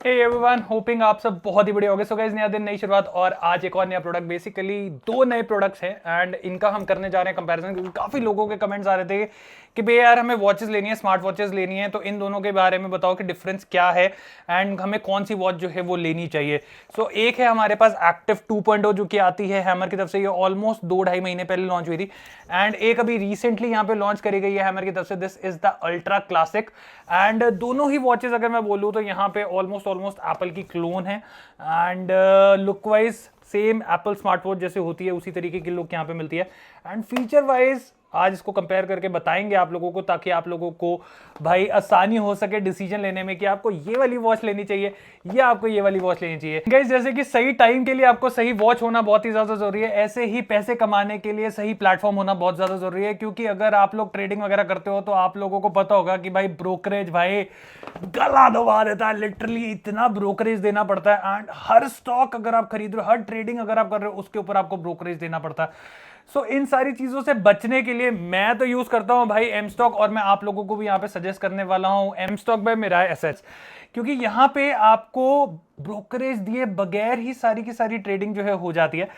Hey everyone, hopping आप सब बहुत ही बढ़िया होंगे। सो गाइस, नया दिन, नई शुरुआत और आज एक और नया प्रोडक्ट। बेसिकली दो नए प्रोडक्ट्स हैं एंड इनका हम करने जा रहे हैं कंपैरिजन, क्योंकि काफी लोगों के कमेंट्स आ रहे थे कि भैया यार हमें वॉचेस लेनी है, स्मार्ट वॉचेस लेनी है, तो इन दोनों के बारे में बताओ कि डिफरेंस क्या है एंड हमें कौन सी वॉच जो है वो लेनी चाहिए। सो एक है हमारे पास एक्टिव 2.0 जो कि आती है हैमर की तरफ से, ये ऑलमोस्ट 2-2.5 महीने पहले लॉन्च हुई थी। एंड एक अभी रिसेंटली यहाँ पे लॉन्च करी गई है हैमर की तरफ से, this is the ultra classic. And दोनों ही वॉचेस अगर मैं बोलूँ तो यहाँ पे ऑलमोस्ट एप्पल की क्लोन है and look wise same Apple smart watch जैसे होती है उसी तरीके की लुक यहाँ पे मिलती है। एंड फीचर वाइज आज इसको कंपेयर करके बताएंगे आप लोगों को, ताकि आप लोगों को भाई आसानी हो सके डिसीजन लेने में कि आपको ये वाली वॉच लेनी चाहिए या आपको ये वाली वॉच लेनी चाहिए। गाइस, जैसे कि सही टाइम के लिए आपको सही वॉच होना बहुत ही ज्यादा जरूरी है, ऐसे ही पैसे कमाने के लिए सही प्लेटफॉर्म होना बहुत ज्यादा जरूरी है। क्योंकि अगर आप लोग ट्रेडिंग वगैरह करते हो तो आप लोगों को पता होगा कि भाई ब्रोकरेज भाई गला दबा देता है, लिटरली इतना ब्रोकरेज देना पड़ता है। एंड हर स्टॉक अगर आप खरीद रहे हो, हर ट्रेडिंग अगर आप कर रहे हो, उसके ऊपर आपको ब्रोकरेज देना पड़ता है। सो इन सारी चीजों से बचने के लिए मैं तो यूज करता हूं भाई एम स्टॉक, और मैं आप लोगों को भी यहां पे सजेस्ट करने वाला हूं M stock by Mirae assets. क्योंकि यहां पे आपको ब्रोकरेज दिए बगैर ही सारी की सारी ट्रेडिंग जो है हो जाती है।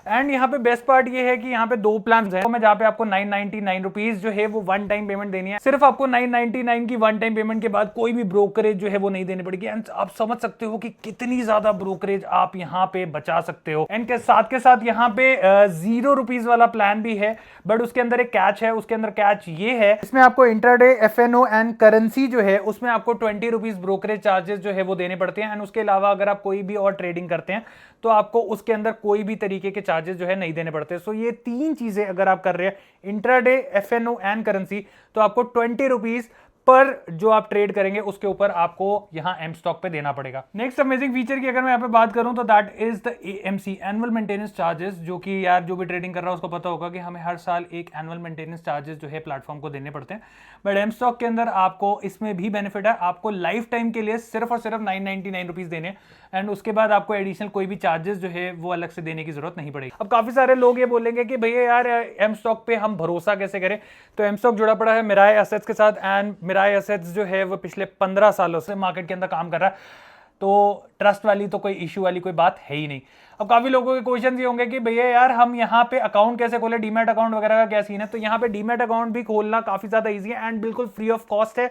एंड यहाँ पे बेस्ट पार्ट ये है कि यहाँ पे दो प्लान हैं, मैं जहाँ पे आपको 999 रुपीज जो है वो वन टाइम पेमेंट देनी है। सिर्फ आपको 999 की वन टाइम पेमेंट के बाद कोई भी ब्रोकरेज जो है वो नहीं देनी पड़ेगी। एंड आप समझ सकते हो कि कितनी ज्यादा ब्रोकरेज आप यहाँ पे बचा सकते हो। एंड के साथ यहाँ पे 0 रुपीज वाला प्लान भी है, बट उसके अंदर एक कैच है। उसके अंदर कैच ये है, इसमें आपको इंट्राडे एफएनओ एंड करेंसी जो है उसमें आपको 20 रुपीज ब्रोकरेज चार्जेस जो है वो देने पड़ते हैं। एंड उसके अलावा अगर आप कोई भी और ट्रेडिंग करते हैं तो आपको उसके अंदर कोई भी तरीके के चार्जेस जो है नहीं देने पड़ते। सो ये तीन चीजें अगर आप कर रहे हैं, इंट्राडे, एफएनओ एंड करेंसी, तो आपको 20 रुपीज पर जो आप ट्रेड करेंगे उसके ऊपर आपको यहां एम स्टॉक पे देना पड़ेगा। नेक्स्ट अमेजिंग फीचर की अगर मैं यहां पे बात करूं तो that is the AMC, annual maintenance charges, जो कि यार जो भी ट्रेडिंग कर रहा है उसको पता होगा कि हमें हर साल एक एनुअल मेंटेनेंस चार्जेस जो है प्लेटफॉर्म को देने पड़ते हैं। बट एम स्टॉक के अंदर आपको इसमें भी बेनिफिट है, आपको लाइफ टाइम के लिए सिर्फ और सिर्फ 999 रुपीज देने, एंड उसके बाद आपको एडिशनल कोई भी चार्जेस जो है वो अलग से देने की जरूरत नहीं पड़ेगी। अब काफी सारे लोग ये बोलेंगे कि भैया यार एम स्टॉक पे हम भरोसा कैसे करें। तो एम स्टॉक जुड़ा पड़ा है मिराई एसेट्स के साथ, एंड मिराई एसेट्स जो है वो पिछले 15 सालों से मार्केट के अंदर काम कर रहा है। तो ट्रस्ट वाली तो कोई इश्यू वाली कोई बात है ही नहीं। अब काफी लोगों के क्वेश्चन ये होंगे कि भैया यार हम यहाँ पे अकाउंट कैसे खोले, डीमैट अकाउंट वगैरह का क्या सीन है। तो यहाँ पे डीमैट अकाउंट भी खोलना काफी ज्यादा इजी है एंड बिल्कुल फ्री ऑफ कॉस्ट है।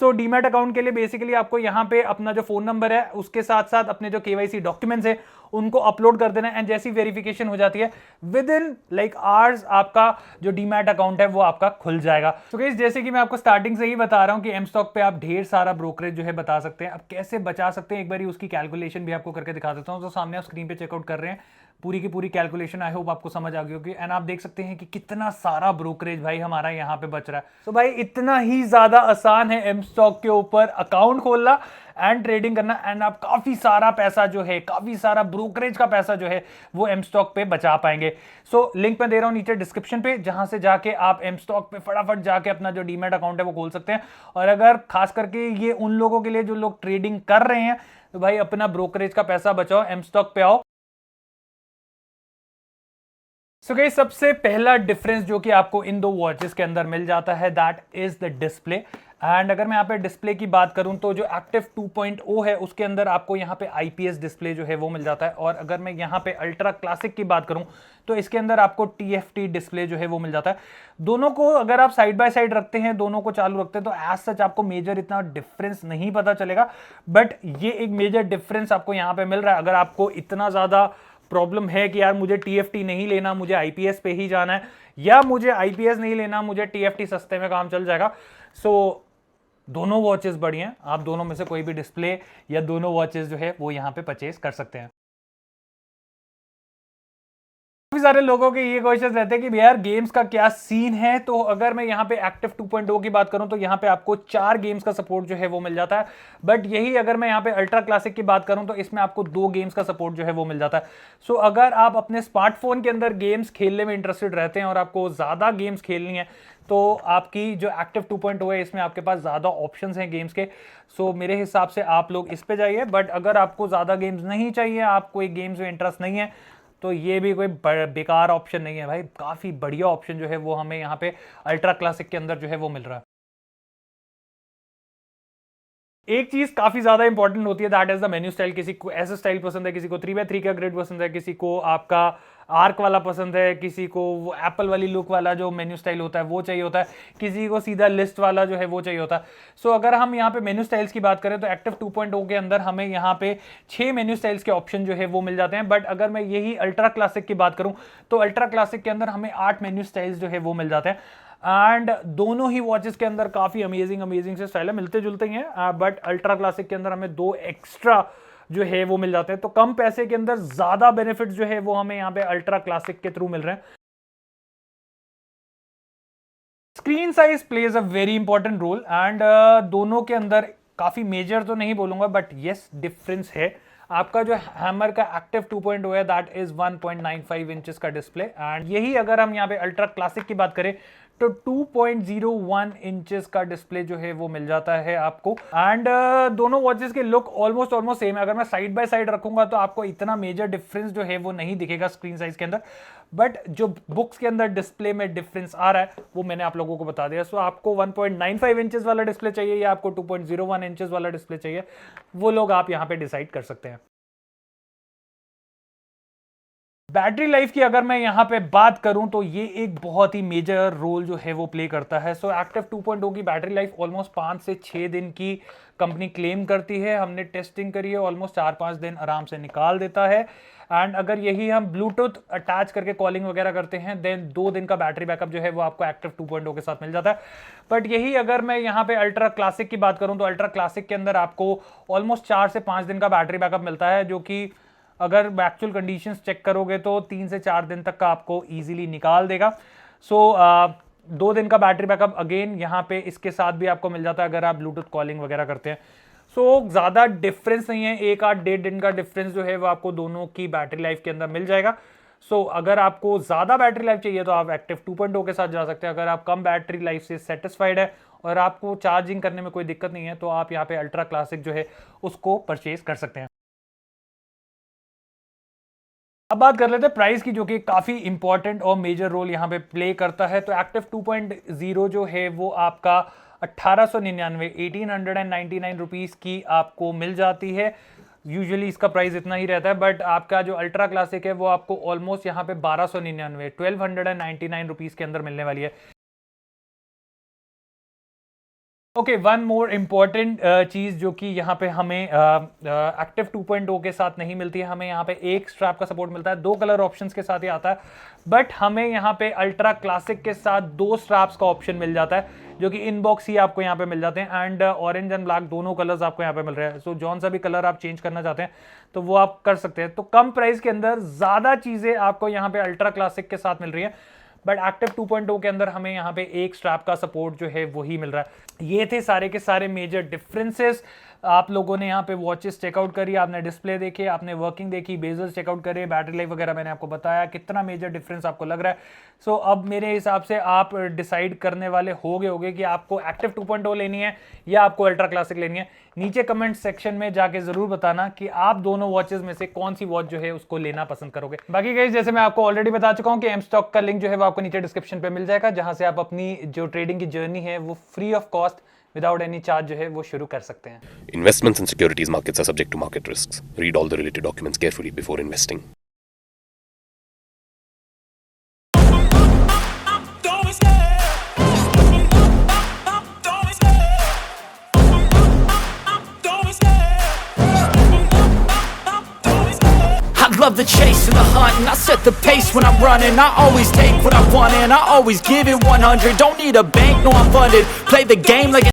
सो डीमैट अकाउंट के लिए बेसिकली आपको यहाँ पे अपना जो फोन नंबर है उसके साथ साथ अपने जो केवाईसी डॉक्यूमेंट्स है उनको अपलोड कर देना, एंड जैसी वेरिफिकेशन हो जाती है विद इन लाइक आवर्स आपका जो डीमैट अकाउंट है वो आपका खुल जाएगा। तो गाइस, जैसे कि मैं आपको स्टार्टिंग से ही बता रहा हूं कि एम स्टॉक पे आप ढेर सारा ब्रोकरेज जो है बता सकते हैं। अब कैसे बचा सकते हैं, एक बार उसकी कैलकुलेशन भी आपको करके दिखा देता हूं। तो सामने आप स्क्रीन पे चेकआउट कर रहे हैं पूरी की पूरी कैलकुलेशन, आई होप आपको समझ आ गई होगी। एंड आप देख सकते हैं कि कितना सारा ब्रोकरेज भाई हमारा यहाँ पे बच रहा है। तो भाई इतना ही ज्यादा आसान है एम स्टॉक के ऊपर अकाउंट खोलना एंड ट्रेडिंग करना, एंड आप काफी सारा पैसा जो है, काफी सारा ब्रोकरेज का पैसा जो है वो एम स्टॉक पे बचा पाएंगे। सो लिंक मैं दे रहा हूं नीचे डिस्क्रिप्शन पे, जहां से जाके आप एम स्टॉक पे फटाफट जाके अपना जो डीमैट अकाउंट है वो खोल सकते हैं। और अगर खास करके ये उन लोगों के लिए जो लोग ट्रेडिंग कर रहे हैं, तो भाई अपना ब्रोकरेज का पैसा बचाओ, एम स्टॉक पे आओ। सो गाइस, सबसे पहला डिफरेंस जो कि आपको इन दो वॉचेस के अंदर मिल जाता है that is the display. And अगर मैं यहाँ पे डिस्प्ले की बात करूं तो जो एक्टिव 2.0 है उसके अंदर आपको यहाँ पे आईपीएस डिस्प्ले जो है वो मिल जाता है। और अगर मैं यहाँ पे अल्ट्रा क्लासिक की बात करूं तो इसके अंदर आपको टीएफटी डिस्प्ले जो है वो मिल जाता है। दोनों को अगर आप साइड बाय साइड रखते हैं, दोनों को चालू रखते हैं, तो एज सच आपको मेजर इतना डिफरेंस नहीं पता चलेगा। बट ये एक मेजर डिफरेंस आपको यहाँ पे मिल रहा है। अगर आपको इतना ज्यादा प्रॉब्लम है कि यार मुझे टीएफटी नहीं लेना, मुझे आईपीएस पे ही जाना है, या मुझे आईपीएस नहीं लेना, मुझे टीएफटी सस्ते में काम चल जाएगा, सो दोनों वॉचेस बढ़िया हैं। आप दोनों में से कोई भी डिस्प्ले या दोनों वॉचेस जो है वो यहां पे परचेज कर सकते हैं। काफी सारे लोगों के ये क्वेश्चन रहते हैं कि यार गेम्स का क्या सीन है। तो अगर मैं यहाँ पे एक्टिव 2.0 की बात करूं तो यहाँ पे आपको 4 गेम्स का सपोर्ट जो है वो मिल जाता है। बट यही अगर मैं यहाँ पे अल्ट्रा क्लासिक की बात करूं तो इसमें आपको 2 गेम्स का सपोर्ट जो है वो मिल जाता है। सो अगर आप अपने स्मार्टफोन के अंदर गेम्स खेलने में इंटरेस्टेड रहते हैं और आपको ज्यादा गेम्स खेलनी है, तो आपकी जो एक्टिव 2.0 है इसमें आपके पास ज्यादा ऑप्शंस हैं गेम्स के। सो मेरे हिसाब से आप लोग इस पे जाइए। बट अगर आपको ज्यादा गेम्स नहीं चाहिए, आपको एक गेम्स में इंटरेस्ट नहीं है, तो ये भी कोई बेकार ऑप्शन नहीं है भाई। काफी बढ़िया ऑप्शन जो है वो हमें यहाँ पे अल्ट्रा क्लासिक के अंदर जो है वो मिल रहा है। एक चीज काफी ज्यादा इंपॉर्टेंट होती है, that is the menu style. किसी को ऐसा स्टाइल पसंद है, किसी को 3x3 का ग्रिड पसंद है, किसी को आपका आर्क वाला पसंद है, किसी को वो एप्पल वाली लुक वाला जो मेन्यू स्टाइल होता है वो चाहिए होता है, किसी को सीधा लिस्ट वाला जो है वो चाहिए होता है। सो अगर हम यहाँ पे मेन्यू स्टाइल्स की बात करें तो एक्टिव 2.0 के अंदर हमें यहाँ पे 6 मेन्यू स्टाइल्स के ऑप्शन जो है वो मिल जाते हैं। बट अगर मैं यही अल्ट्रा क्लासिक की बात करूं तो अल्ट्रा क्लासिक के अंदर हमें 8 मेन्यू स्टाइल्स जो है वो मिल जाते हैं। एंड दोनों ही वॉचेस के अंदर काफी अमेजिंग से स्टाइल है, मिलते जुलते ही हैं, बट अल्ट्रा क्लासिक के अंदर हमें 2 एक्स्ट्रा जो है वो मिल जाते हैं। तो कम पैसे के अंदर ज्यादा बेनिफिट जो है वो हमें यहाँ पे अल्ट्रा क्लासिक के थ्रू मिल रहे हैं। Screen size plays a very important role and दोनों के अंदर काफी मेजर तो नहीं बोलूंगा बट यस डिफरेंस है। आपका जो हैमर का एक्टिव 2.0 है दैट इज 1.95 इंचेस का डिस्प्ले, एंड यही अगर हम यहाँ पे अल्ट्रा क्लासिक की बात करें तो 2.01 इंचेस का डिस्प्ले जो है वो मिल जाता है आपको। एंड दोनों वॉचेस के लुक ऑलमोस्ट सेम है। अगर मैं साइड बाय साइड रखूंगा तो आपको इतना मेजर डिफरेंस जो है वो नहीं दिखेगा स्क्रीन साइज के अंदर, बट जो बुक्स के अंदर डिस्प्ले में डिफरेंस आ रहा है वो मैंने आप लोगों को बता दिया। सो आपको 1.95 इंचेस वाला डिस्प्ले चाहिए या आपको 2.01 इंचेस वाला डिस्प्ले चाहिए, वो लोग आप यहाँ पे डिसाइड कर सकते हैं। बैटरी लाइफ की अगर मैं यहां पे बात करूं तो ये एक बहुत ही मेजर रोल जो है वो प्ले करता है। सो एक्टिव 2.0 की बैटरी लाइफ ऑलमोस्ट 5 से 6 दिन की कंपनी क्लेम करती है। हमने टेस्टिंग करी है, ऑलमोस्ट 4-5 दिन आराम से निकाल देता है। एंड अगर यही हम ब्लूटूथ अटैच करके कॉलिंग वगैरह करते हैं देन 2 दिन का बैटरी बैकअप जो है वो आपको एक्टिव 2.0 के साथ मिल जाता है। बट यही अगर मैं यहाँ पे अल्ट्रा क्लासिक की बात करूं तो अल्ट्रा क्लासिक के अंदर आपको ऑलमोस्ट 4 से 5 दिन का बैटरी बैकअप मिलता है, जो कि अगर एक्चुअल कंडीशंस चेक करोगे तो 3 से 4 दिन तक का आपको इजीली निकाल देगा। सो 2 दिन का बैटरी बैकअप अगेन यहाँ पे इसके साथ भी आपको मिल जाता है अगर आप ब्लूटूथ कॉलिंग वगैरह करते हैं। सो ज़्यादा डिफरेंस नहीं है, 1-8 दिन का डिफरेंस जो है वो आपको दोनों की बैटरी लाइफ के अंदर मिल जाएगा। सो अगर आपको ज़्यादा बैटरी लाइफ चाहिए तो आप एक्टिव 2.0 के साथ जा सकते हैं। अगर आप कम बैटरी लाइफ से सेटिस्फाइड है और आपको चार्जिंग करने में कोई दिक्कत नहीं है तो आप यहाँ पे अल्ट्रा क्लासिक जो है उसको परचेज कर सकते हैं। अब बात कर लेते हैं प्राइस की, जो कि काफी इंपॉर्टेंट और मेजर रोल यहाँ पे प्ले करता है। तो एक्टिव 2.0 जो है वो आपका 1899 रुपीस की आपको मिल जाती है। यूजुअली इसका प्राइस इतना ही रहता है, बट आपका जो अल्ट्रा क्लासिक है वो आपको ऑलमोस्ट यहाँ पे 1299 रुपीस के अंदर मिलने वाली है। ओके, वन मोर इम्पॉर्टेंट चीज जो कि यहाँ पे हमें एक्टिव 2.0 के साथ नहीं मिलती है, हमें यहाँ पे एक स्ट्रैप का सपोर्ट मिलता है, 2 कलर ऑप्शंस के साथ ही आता है। बट हमें यहाँ पे अल्ट्रा क्लासिक के साथ 2 स्ट्रैप्स का ऑप्शन मिल जाता है, जो कि इनबॉक्स ही आपको यहाँ पे मिल जाते हैं। एंड ऑरेंज एंड ब्लैक दोनों कलर्स आपको यहाँ पे मिल रहे हैं। सो जौन सा भी कलर आप चेंज करना चाहते हैं तो वो आप कर सकते हैं। तो कम प्राइस के अंदर ज्यादा चीजें आपको यहाँ पे अल्ट्रा क्लासिक के साथ मिल रही है, बट एक्टिव 2.0 के अंदर हमें यहाँ पे एक स्ट्रैप का सपोर्ट जो है वही मिल रहा है। ये थे सारे के सारे मेजर डिफरेंसेस। आप लोगों ने यहाँ पे वॉचेस चेकआउट करी, आपने डिस्प्ले देखी, आपने वर्किंग देखी, बेजल्स चेकआउट करे, बैटरी लाइफ वगैरह मैंने आपको बताया कितना मेजर डिफरेंस आपको लग रहा है। सो अब मेरे हिसाब से आप डिसाइड करने वाले होगे कि आपको एक्टिव 2.0 लेनी है या आपको अल्ट्रा क्लासिक लेनी है। नीचे कमेंट सेक्शन में जाके जरूर बताना कि आप दोनों वॉचेस में से कौन सी वॉच जो है उसको लेना पसंद करोगे। बाकी गाइस, जैसे मैं आपको ऑलरेडी बता चुका हूं कि एम स्टॉक का लिंक जो है वो आपको नीचे डिस्क्रिप्शन पे मिल जाएगा, जहां से आप अपनी जो ट्रेडिंग की जर्नी है वो free of cost without any charge जो है वो शुरू कर सकते हैं। Investments in securities markets are subject to market risks. Read all the related documents carefully before investing. I love the chase and the hunt, and I set the pace when I'm running. I always take what I want and I always give it 100. Don't need a bank, no I'm funded. Play the game like